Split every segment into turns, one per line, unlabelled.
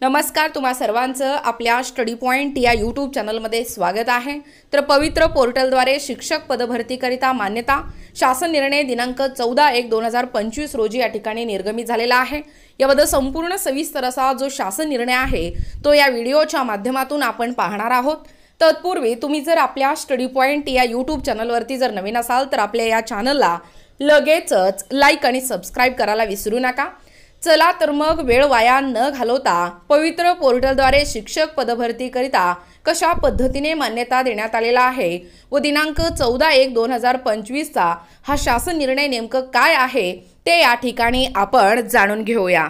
नमस्कार, तुम्हा सर्वांचं आपल्या स्टडी पॉइंट या यूट्यूब चॅनलमध्ये स्वागत आहे। तर पवित्र पोर्टलद्वारे शिक्षक पदभरतीकरिता मान्यता शासन निर्णय दिनांक 14/1/2025 रोजी या ठिकाणी निर्गमित झालेला आहे। याबद्दल संपूर्ण सविस्तर असा जो शासन निर्णय आहे तो या व्हिडिओच्या माध्यमातून आपण पाहणार आहोत। तत्पूर्वी तुम्ही जर आपल्या स्टडी पॉइंट या यूट्यूब चॅनलवरती जर नवीन असाल तर आपल्या या चॅनलला लगेचच लाईक आणि सबस्क्राइब करायला विसरू नका। चला तर मग वेळ वाया न घालवता पवित्र पोर्टलद्वारे शिक्षक पदभरतीकरिता कशा पद्धतीने मान्यता देण्यात आलेला आहे व दिनांक 14/1/2025 चा हा शासन निर्णय नेमकं काय आहे ते या ठिकाणी आपण जाणून घेऊया।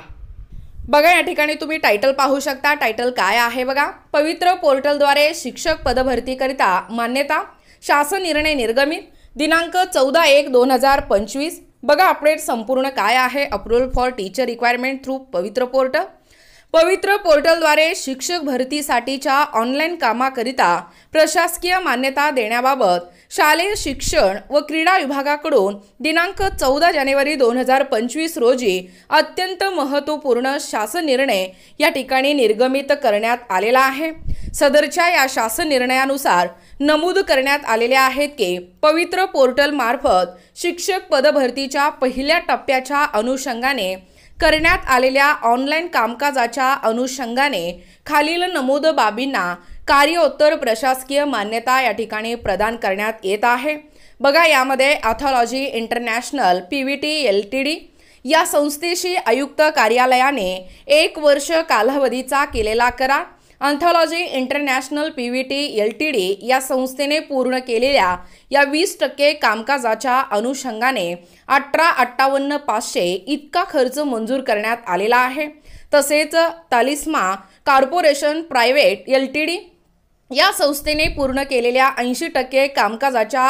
बघा, या ठिकाणी तुम्ही टायटल पाहू शकता। टायटल काय आहे बघा, पवित्र पोर्टलद्वारे शिक्षक पदभरतीकरिता मान्यता शासन निर्णय निर्गमित दिनांक 14/1/2025। बघा, अपडेट संपूर्ण काय आहे। Approval for teacher requirement through पवित्र पोर्टल। पवित्र पोर्टलद्वारे शिक्षक भरतीसाठीच्या ऑनलाईन कामाकरिता प्रशासकीय मान्यता देण्याबाबत शालेय शिक्षण व क्रीडा विभागाकडून दिनांक 14 जानेवारी 2025 रोजी अत्यंत महत्त्वपूर्ण शासन निर्णय या ठिकाणी निर्गमित करण्यात आलेला आहे। सदरच्या या शासन निर्णयानुसार नमूद करण्यात आलेले आहेत की पवित्र पोर्टल मार्फत शिक्षक पदभरतीच्या पहिल्या टप्प्याच्या अनुषंगाने करण्यात आलेल्या ऑनलाईन कामकाजाच्या अनुषंगाने खालील नमूद बाबींना कार्योत्तर प्रशासकीय मान्यता या ठिकाणी प्रदान करण्यात येत आहे। बघा, यामध्ये ॲथॉलॉजी इंटरनॅशनल PVT LTD या संस्थेशी आयुक्त कार्यालयाने 1 वर्ष कालावधीचा केलेला करार, ॲथॉलॉजी इंटरनॅशनल PVT LTD या संस्थेने पूर्ण केलेल्या या 20% कामकाजाच्या अनुषंगाने 18,58,500 इतका खर्च मंजूर करण्यात आलेला आहे। तसेच तालिस्मा कॉर्पोरेशन प्रायव्हेट LTD या संस्थेने पूर्ण केलेल्या 80% कामकाजाच्या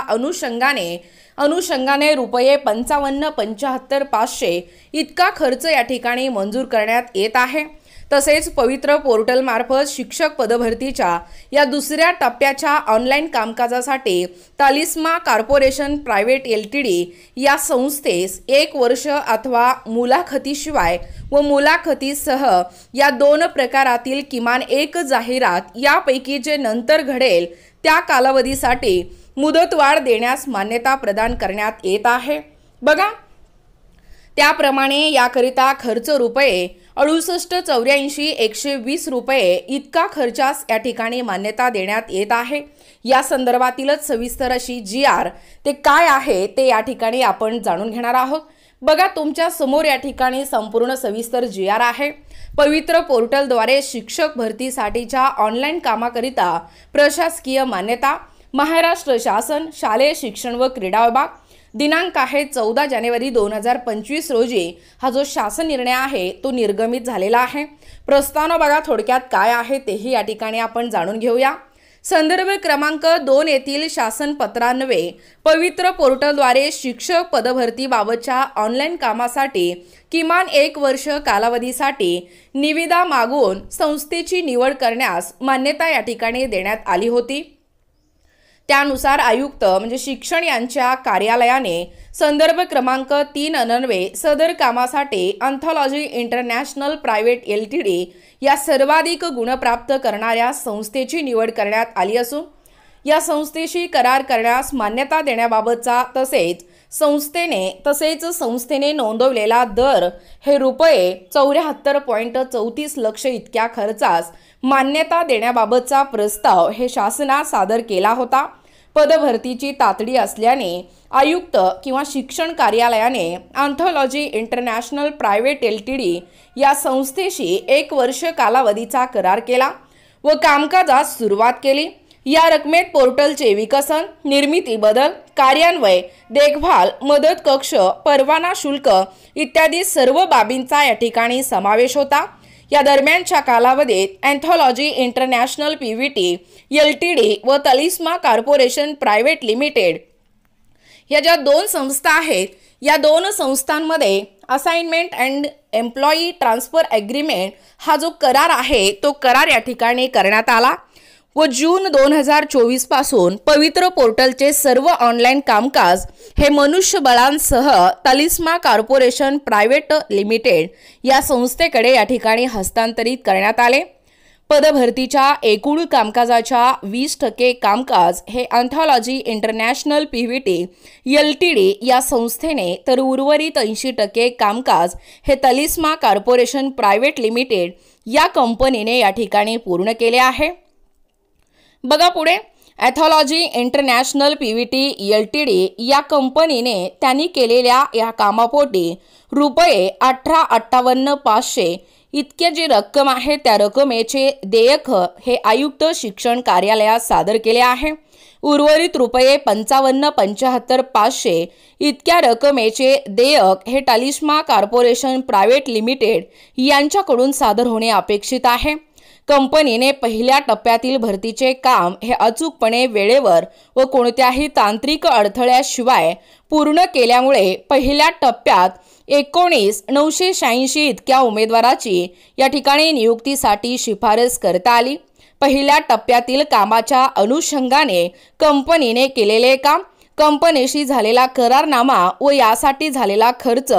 अनुषंगाने रुपये 55,75,500 इतका खर्च या ठिकाणी मंजूर करण्यात येत आहे। तसेच पवित्र पोर्टल मार्फत शिक्षक पदभरतीच्या या दुसऱ्या टप्प्याच्या ऑनलाईन कामकाजासाठी तालिस्मा कॉर्पोरेशन प्रायव्हेट LTD या संस्थेस 1 वर्ष अथवा मुलाखतीशिवाय व मुलाखतीसह या 2 प्रकारातील किमान एक जाहिरात यापैकी जे नंतर घडेल त्या कालावधीसाठी मुदतवाढ देण्यास मान्यता प्रदान करण्यात येत आहे। बघा, त्याप्रमाणे याकरिता खर्च रुपये 68,84,120 रुपये इतका खर्चास या ठिकाणी मान्यता देण्यात येत आहे। या संदर्भातीलच सविस्तर अशी GR ते काय आहे ते या ठिकाणी आपण जाणून घेणार आहोत। बघा, तुमच्या समोर या ठिकाणी संपूर्ण सविस्तर GR आहे। पवित्र पोर्टलद्वारे शिक्षक भरतीसाठीच्या ऑनलाईन कामाकरिता प्रशासकीय मान्यता महाराष्ट्र शासन शालेय शिक्षण व क्रीडा विभाग दिनांक आहे 14 जानेवारी 2025 रोजी हा जो शासन निर्णय आहे तो निर्गमित झालेला आहे। प्रस्तावना बघा थोडक्यात काय आहे तेही या ठिकाणी आपण जाणून घेऊया। संदर्भ क्रमांक 2 येथील शासन पत्रान्वये पवित्र पोर्टलद्वारे शिक्षक पदभरतीबाबतच्या ऑनलाईन कामासाठी किमान 1 वर्ष कालावधीसाठी निविदा मागून संस्थेची निवड करण्यास मान्यता या ठिकाणी देण्यात आली होती। त्यानुसार आयुक्त म्हणजे शिक्षण यांच्या कार्यालयाने संदर्भ क्रमांक 3 अन्वये सदर कामासाठी ॲथॉलॉजी इंटरनॅशनल प्रायव्हेट LTD या सर्वाधिक गुण प्राप्त करणाऱ्या संस्थेची निवड करण्यात आली असून या संस्थेशी करार करण्यास मान्यता देण्याबाबतचा तसेच संस्थेने नोंदवलेला दर हे रुपये 74.34 लक्ष इतक्या खर्चास मान्यता देण्याबाबतचा प्रस्ताव हे शासनास सादर केला होता। पदभरतीची तातडी असल्याने आयुक्त किंवा शिक्षण कार्यालयाने ॲथॉलॉजी इंटरनॅशनल प्रायव्हेट LTD या संस्थेशी 1 वर्ष कालावधीचा करार केला व कामकाजास सुरुवात केली। या रकमेत पोर्टलचे विकसन, निर्मिती, बदल, कार्यान्वय, देखभाल, मदत कक्ष, परवाना शुल्क इत्यादी सर्व बाबींचा या ठिकाणी समावेश होता। या दरम्यानच्या कालावधीत ॲथॉलॉजी इंटरनॅशनल PVT LTD व तालिस्मा कॉर्पोरेशन प्रायव्हेट लिमिटेड या ज्या 2 संस्था आहेत या 2 संस्थांमध्ये assignment and employee transfer agreement हा जो करार आहे तो करार या ठिकाणी करण्यात आला व जून 2024 पासून पवित्र पोर्टलचे सर्व ऑनलाईन कामकाज हे मनुष्यबळांसह तलिस्मा कॉर्पोरेशन प्रायव्हेट लिमिटेड या संस्थेकडे या ठिकाणी हस्तांतरित करण्यात आले। पदभरतीच्या एकूण कामकाजाच्या 20% कामकाज हे अँथॉलॉजी इंटरनॅशनल पीव्हीटी एलटीडी या संस्थेने तर उर्वरित 80% कामकाज हे तलिस्मा कॉर्पोरेशन प्रायव्हेट लिमिटेड या कंपनीने या ठिकाणी पूर्ण केले आहे। बघा पुढे, अँथॉलॉजी इंटरनॅशनल पीव्हीटी एलटीडी या कंपनीने त्यांनी केलेल्या या कामापोटी रुपये 18,58,500 इतके जी रक्कम आहे त्या रकमेचे देयक हे आयुक्त शिक्षण कार्यालयात सादर केले आहे। उर्वरित रुपये 55,75,500 इतक्या रकमेचे देयक हे तलिस्मा कॉर्पोरेशन प्रायव्हेट लिमिटेड यांच्याकडून सादर होणे अपेक्षित आहे। कंपनीने पहिल्या टप्प्यातील भरतीचे काम हे अचूकपणे वेळेवर व कोणत्याही तांत्रिक अडथळ्याशिवाय पूर्ण केल्यामुळे पहिल्या टप्प्यात 19,986 इतक्या उमेदवाराची या ठिकाणी नियुक्तीसाठी शिफारस करता आली। पहिल्या टप्प्यातील कामाच्या अनुषंगाने कंपनीने केलेले काम, कंपनीशी झालेला करारनामा व यासाठी झालेला खर्च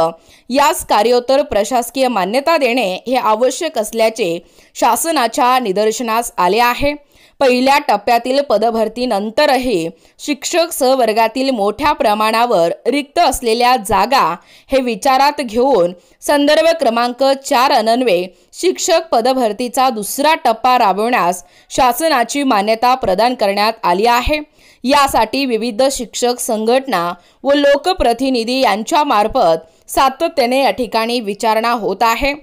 यास कार्योत्तर प्रशासकीय मान्यता देणे हे आवश्यक असल्याचे शासनाच्या निदर्शनास आले आहे। पहिल्या टप्प्यातील पदभरतीनंतरही शिक्षक सहवर्गातील मोठ्या प्रमाणावर रिक्त असलेल्या जागा हे विचारात घेऊन संदर्भ क्रमांक 4 अन्वये शिक्षक पदभरतीचा दुसरा टप्पा राबवण्यास शासनाची मान्यता प्रदान करण्यात आली आहे। यासाठी विविध शिक्षक संघटना व लोकप्रतिनिधी यांच्या मार्फत सातत्याने या ठिकाणी विचारणा होत आहे।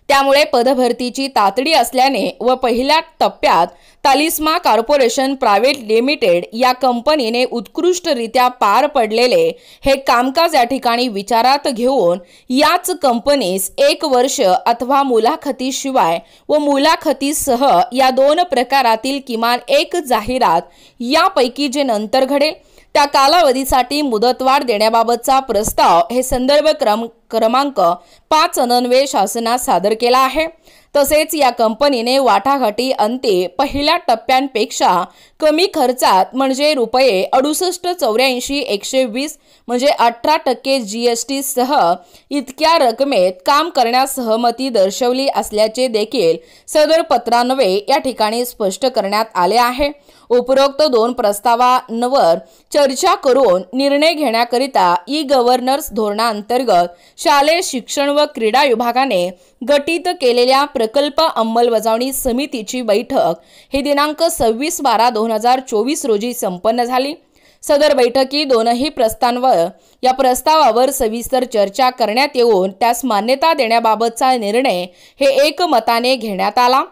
त्यामुळे पदभरतीची तातडी असल्याने व पहिल्या टप्प्यात तलिस्मा कॉर्पोरेशन प्रायव्हेट लिमिटेड या कंपनीने उत्कृष्टरित्या पार पडलेले हे कामकाज या ठिकाणी विचारात घेऊन याच कंपनीस 1 वर्ष अथवा मुलाखतीशिवाय व मुलाखतीसह या 2 प्रकारातील किमान एक जाहिरात यापैकी जे नंतर घडेल त्या कालावधीसाठी मुदतवाढ देण्याबाबतचा प्रस्ताव हे संदर्भ क्रमांक 5 अन्वये शासनास सादर केला आहे। तसेच या कंपनीने वाटाघाटी अंती पहिल्या टप्प्यांपेक्षा कमी खर्चात म्हणजे रुपये 68,84,120 म्हणजे 18% जीएसटी सह इतक्या रकमेत काम करण्यास सहमती दर्शवली असल्याचे देखील सदर पत्रान्वये या ठिकाणी स्पष्ट करण्यात आले आहे। उपरोक्त 2 प्रस्तावांवर चर्चा करून निर्णय घेण्याकरिता ई-गव्हर्नन्स धोरणांतर्गत शालेय शिक्षण व क्रीडा विभागाने गठीत केलेल्या प्रकल्प अंमलबजावणी समितीची बैठक ही दिनांक 26/12/2024 रोजी संपन्न झाली। सदर बैठकीत दोनही प्रस्तावावर सविस्तर चर्चा करण्यात येऊन त्यास मान्यता देण्याबाबतचा निर्णय हे एकमताने घेण्यात आला।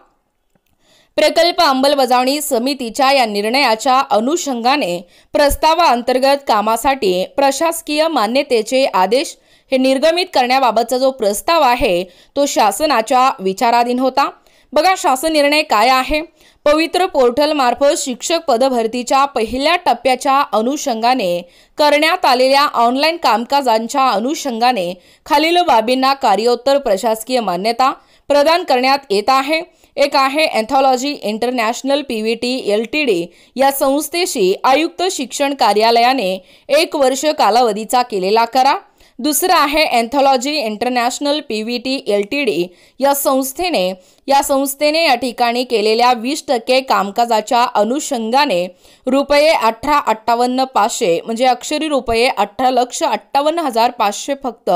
प्रकल्प अंमलबजावणी समितीच्या या निर्णयाच्या अनुषंगाने प्रस्तावाअंतर्गत कामासाठी प्रशासकीय मान्यतेचे आदेश हे निर्गमित करण्याबाबतचा जो प्रस्ताव आहे तो शासनाच्या विचाराधीन होता। बघा शासन निर्णय काय आहे। पवित्र पोर्टल मार्फत शिक्षक पदभरतीच्या पहिल्या टप्प्याच्या अनुषंगाने करण्यात आलेल्या ऑनलाईन कामकाजांच्या अनुषंगाने खालील बाबींना कार्योत्तर प्रशासकीय मान्यता प्रदान करण्यात येत आहे। एक आहे अँथॉलॉजी इंटरनॅशनल पीव्हीटी एलटीडी या संस्थेशी आयुक्त शिक्षण कार्यालयाने 1 वर्ष कालावधीचा केलेला करार। दुसरा आहे अँथॉलॉजी इंटरनॅशनल पीव्हीटी एलटीडी या संस्थेने या ठिकाणी केलेल्या 20% कामकाजाच्या अनुषंगाने रुपये 18,58,500 म्हणजे अक्षरी रुपये 18,58,500 फक्त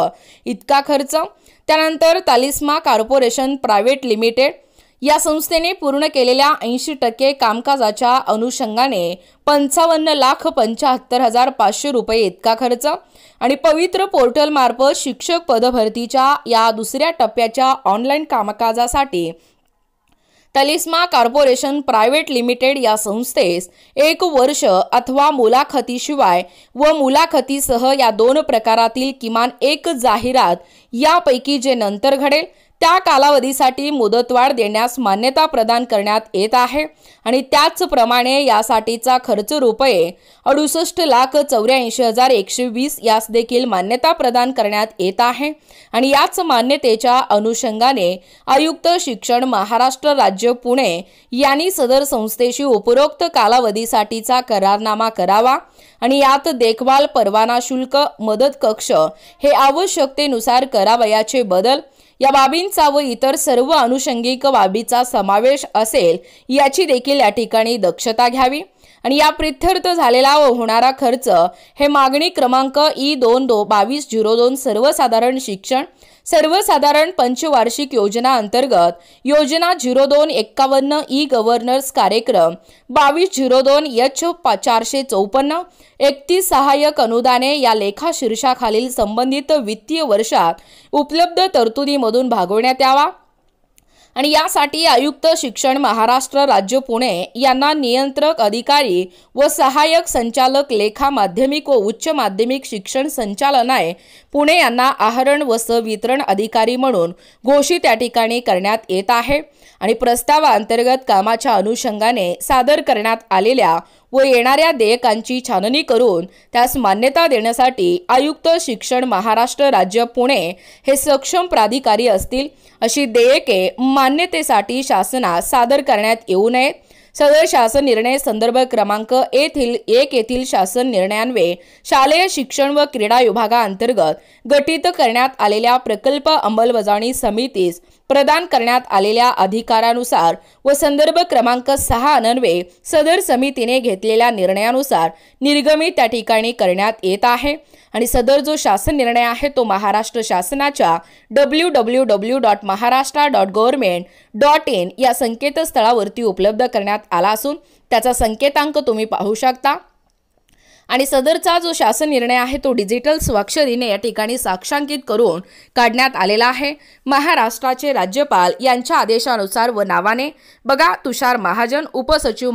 इतका खर्च। त्यानंतर तलिस्मा कॉर्पोरेशन प्रायव्हेट लिमिटेड या संस्थेने पूर्ण केलेल्या 80% कामकाजाच्या अनुषंगाने 55,75,500 रुपये इतका खर्च आणि पवित्र पोर्टल मार्फत शिक्षक पदभरतीच्या या दुसऱ्या टप्प्याच्या ऑनलाईन कामकाजासाठी तलिस्मा कॉर्पोरेशन प्रायव्हेट लिमिटेड या संस्थेस 1 वर्ष अथवा मुलाखतीशिवाय व मुलाखतीसह या 2 प्रकारातील किमान एक जाहिरात यापैकी जे नंतर घडेल त्या कालावधीसाठी मुदतवाढ देण्यास मान्यता प्रदान करण्यात येत आहे आणि त्याचप्रमाणे यासाठीचा खर्च रुपये 68,84,120 यास देखील मान्यता प्रदान करण्यात येत आहे आणि याच मान्यतेच्या अनुषंगाने आयुक्त शिक्षण महाराष्ट्र राज्य पुणे यांनी सदर संस्थेशी उपरोक्त कालावधीसाठीचा करारनामा करावा आणि यात देखभाल परवाना शुल्क मदत कक्ष हे आवश्यकतेनुसार करावयाचे बदल या बाबींचा व इतर सर्व अनुषंगिक बाबीचा समावेश असेल याची देखील या ठिकाणी दक्षता घ्यावी आणि या प्रित्यर्थ झालेला व होणारा खर्च हे मागणी क्रमांक E2202 सर्वसाधारण शिक्षण सर्वसाधारण पंचवार्षिक योजना अंतर्गत योजना 0251 ई गव्हर्नर्स कार्यक्रम 2202H454 31 सहाय्यक अनुदाने या लेखा शीर्षाखालील संबंधित वित्तीय वर्षात उपलब्ध तरतुदीमधून भागवण्यात यावा आणि यासाठी आयुक्त शिक्षण महाराष्ट्र राज्य पुणे यांना नियंत्रक अधिकारी व सहाय्यक संचालक लेखा माध्यमिक व उच्च माध्यमिक शिक्षण संचालनालय पुणे यांना आहरण व वितरण अधिकारी म्हणून घोषित या ठिकाणी करण्यात येत आहे आणि प्रस्तावाअंतर्गत कामाच्या अनुषंगाने सादर करण्यात आलेल्या व येणाऱ्या देयकांची छाननी करून त्यास मान्यता देण्यासाठी आयुक्त शिक्षण महाराष्ट्र राज्य पुणे हे सक्षम प्राधिकारी असतील अशी देयके मान्यतेसाठी शासनास सादर करण्यात येऊ नयेत। सदर शासन निर्णय संदर्भ क्रमांक 1 येथील शासन निर्णयान्वये शालेय शिक्षण व क्रीडा विभागाअंतर्गत गठीत करण्यात आलेल्या प्रकल्प अंमलबजावणी समितीस प्रदान करण्यात आलेल्या अधिकारानुसार व संदर्भ क्रमांक 6 अन्वये सदर समितीने घेतलेल्या निर्णयानुसार निर्गमित त्या ठिकाणी करण्यात येत आहे आणि सदर जो शासन निर्णय आहे तो महाराष्ट्र शासनाच्या www.maharashtra.government.in या संकेतस्थळावरती उपलब्ध करण्यात आला असून त्याचा संकेतांक तुम्ही पाहू शकता आणि सदरचा जो शासन निर्णय आहे तो डिजिटल स्वाक्षरीने या ठिकाणी साक्षांकित करून काढण्यात आलेला आहे महाराष्ट्राचे राज्यपाल यांच्या आदेशानुसार व नावाने बघा तुषार महाजन उपसचिव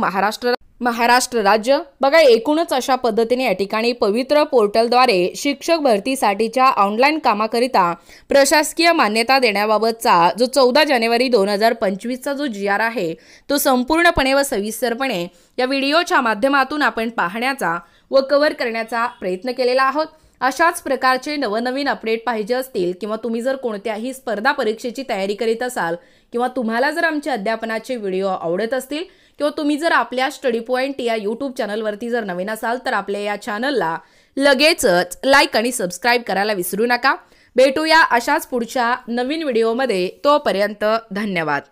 महाराष्ट्र राज्य बघा एकूणच अशा पद्धतीने या ठिकाणी पवित्र पोर्टलद्वारे शिक्षक भरतीसाठीच्या ऑनलाईन कामाकरिता प्रशासकीय मान्यता देण्याबाबतचा जो 14 जानेवारी 2025 चा जो GR आहे तो संपूर्णपणे व सविस्तरपणे या व्हिडिओच्या माध्यमातून आपण पाहण्याचा व कव्हर करण्याचा प्रयत्न केलेला आहोत। अशाच प्रकारचे नवनवीन अपडेट पाहिजे असतील किंवा तुम्ही जर कोणत्याही स्पर्धा परीक्षेची तयारी करीत असाल किंवा तुम्हाला जर आमचे अध्यापनाचे व्हिडिओ आवडत असतील किंवा तुम्ही जर आपल्या स्टडी पॉइंट या YouTube चॅनलवरती जर नवीन असाल तर आपल्या या चॅनलला लगेचच लाईक आणि सबस्क्राइब करायला विसरू नका। भेटूया अशाच पुढच्या नवीन व्हिडिओमध्ये, तोपर्यंत धन्यवाद।